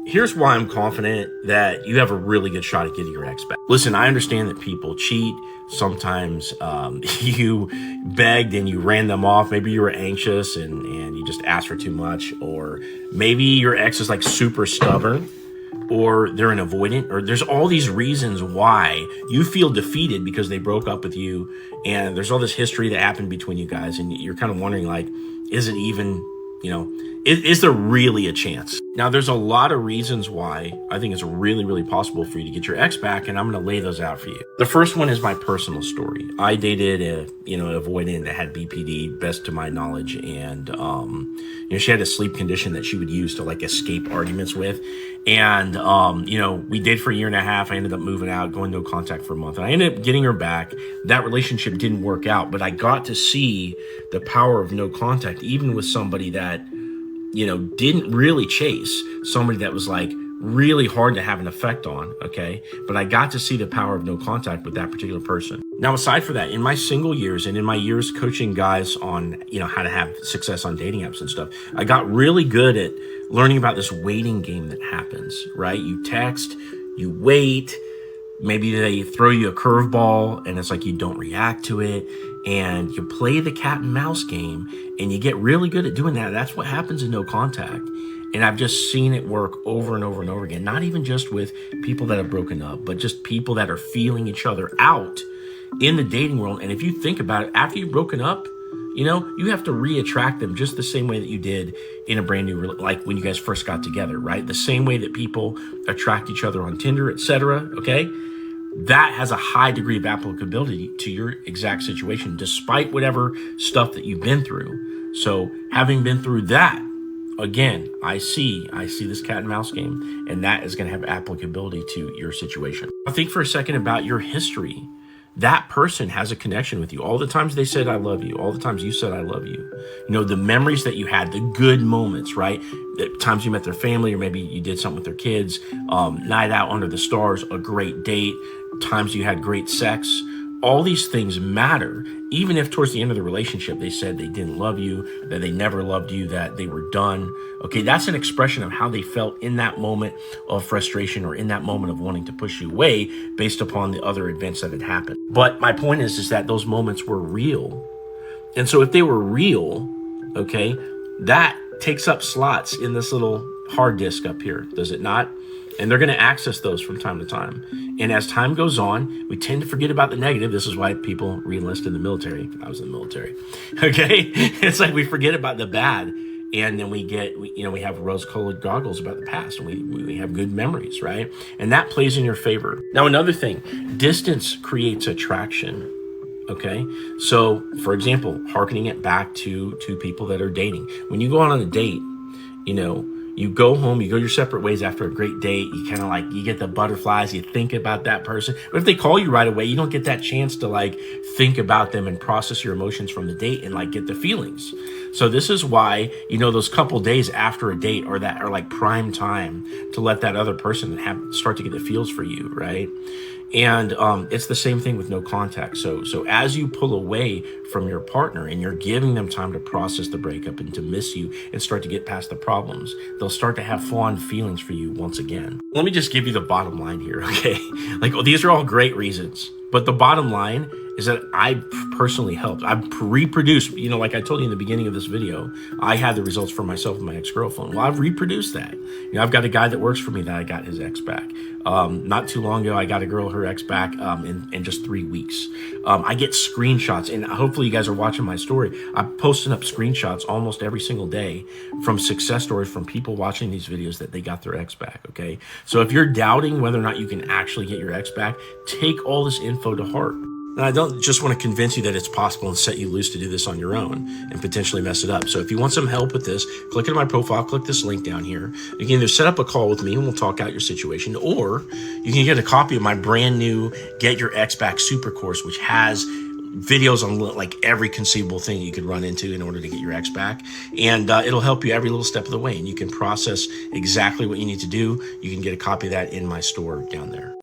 Here's why I'm confident that you have a really good shot at getting your ex back. Listen, I understand that people cheat. Sometimes you begged and you ran them off. Maybe you were anxious and you just asked for too much. Or maybe your ex is like super stubborn, or they're an avoidant, or there's all these reasons why you feel defeated because they broke up with you. And there's all this history that happened between you guys. And you're kind of wondering, like, is it even, is there really a chance? Now, there's a lot of reasons why I think it's really, really possible for you to get your ex back, and I'm going to lay those out for you. The first one is my personal story. I dated an avoidant that had BPD, best to my knowledge, and she had a sleep condition that she would use to like escape arguments with. And we dated for a year and a half. I ended up moving out, going no contact for a month, and I ended up getting her back. That relationship didn't work out, but I got to see the power of no contact, even with somebody that didn't really chase, somebody that was like really hard to have an effect on, okay? But I got to see the power of no contact with that particular person. Now, aside from that, in my single years and in my years coaching guys on, how to have success on dating apps and stuff, I got really good at learning about this waiting game that happens, right? You text, you wait, maybe they throw you a curveball and it's like you don't react to it, and you play the cat and mouse game and you get really good at doing that. That's what happens in no contact. And I've just seen it work over and over and over again, not even just with people that have broken up, but just people that are feeling each other out in the dating world. And if you think about it, after you've broken up, you have to re-attract them just the same way that you did in a brand new, like when you guys first got together, right? The same way that people attract each other on Tinder, etc. Okay? That has a high degree of applicability to your exact situation, despite whatever stuff that you've been through. So having been through that, again, I see this cat and mouse game, and that is going to have applicability to your situation. I think for a second about your history. That person has a connection with you. All the times they said, I love you. All the times you said, I love you. The memories that you had, the good moments, right? The times you met their family, or maybe you did something with their kids, night out under the stars, a great date, times you had great sex. All these things matter, even if towards the end of the relationship, they said they didn't love you, that they never loved you, that they were done. Okay, that's an expression of how they felt in that moment of frustration, or in that moment of wanting to push you away based upon the other events that had happened. But my point is that those moments were real. And so if they were real, okay, that takes up slots in this little hard disk up here, does it not? And they're going to access those from time to time. And as time goes on, we tend to forget about the negative. This is why people re-enlist in the military. I was in the military. Okay? It's like we forget about the bad. And then we have rose-colored goggles about the past. And we have good memories, right? And that plays in your favor. Now, another thing, distance creates attraction. Okay? So, for example, hearkening it back to people that are dating. When you go on a date, you go home, you go your separate ways after a great date. You kind of you get the butterflies, you think about that person. But if they call you right away, you don't get that chance to think about them and process your emotions from the date and get the feelings. So this is why, those couple days after a date are like prime time to let that other person start to get the feels for you, right? And it's the same thing with no contact. So as you pull away from your partner and you're giving them time to process the breakup and to miss you and start to get past the problems, they'll start to have fond feelings for you once again. Let me just give you the bottom line here, okay? These are all great reasons, but the bottom line is that I personally helped. I've reproduced, like I told you in the beginning of this video, I had the results for myself and my ex-girlfriend. Well, I've reproduced that. I've got a guy that works for me that I got his ex back. Not too long ago, I got a girl her ex back in just 3 weeks. I get screenshots, and hopefully you guys are watching my story. I'm posting up screenshots almost every single day from success stories from people watching these videos that they got their ex back, okay? So if you're doubting whether or not you can actually get your ex back, take all this info to heart. And I don't just want to convince you that it's possible and set you loose to do this on your own and potentially mess it up. So if you want some help with this, click into my profile, click this link down here. You can either set up a call with me and we'll talk out your situation, or you can get a copy of my brand new Get Your Ex Back Super Course, which has videos on every conceivable thing you could run into in order to get your ex back. And it'll help you every little step of the way. And you can process exactly what you need to do. You can get a copy of that in my store down there.